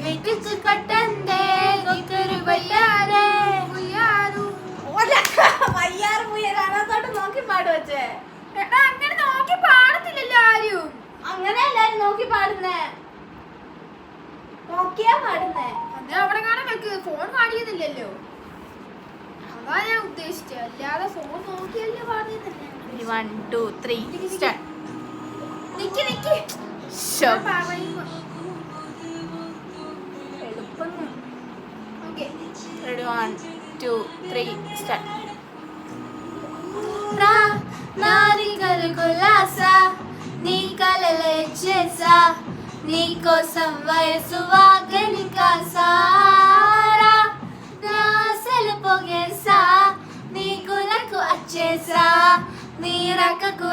వెతుకు కట్టందే కొక్కరు వయ్యారే ఉయ్యారు വയ്യാറ് മുയ്യാറ് അതൊട്ട് നോക്കി പാടുവച്ചേ. എടാ അങ്ങനെ നോക്കി പാടത്തില്ലല്ലോ ആരും. അങ്ങനെ എല്ലാരും നോക്കി പാടുന്നേ, നോക്കിയാ പാടുന്നേ. അത് അവിടെ കാണാൻ വെക്ക്, ഫോൺ കാണിക്കുന്നില്ലല്ലോ. അതാ ഞാൻ ഉദ്ദേശിച്ചത്, അല്ലാതെ ഫോൺ നോക്കിയല്ലേ പാടുന്നില്ല. 1 2 3 സ്റ്റാർട്ട്. നിക്ക് നിക്ക് എളുപ്പം. Okay ready 1 2 3 start. రా నారి కలుకులాసా నీ కలలే చేసా నీ కోసం వయసు వాగని కాసారా నా అసలు పొగేసా నీ కులకు వచ్చేసా నీ రకకు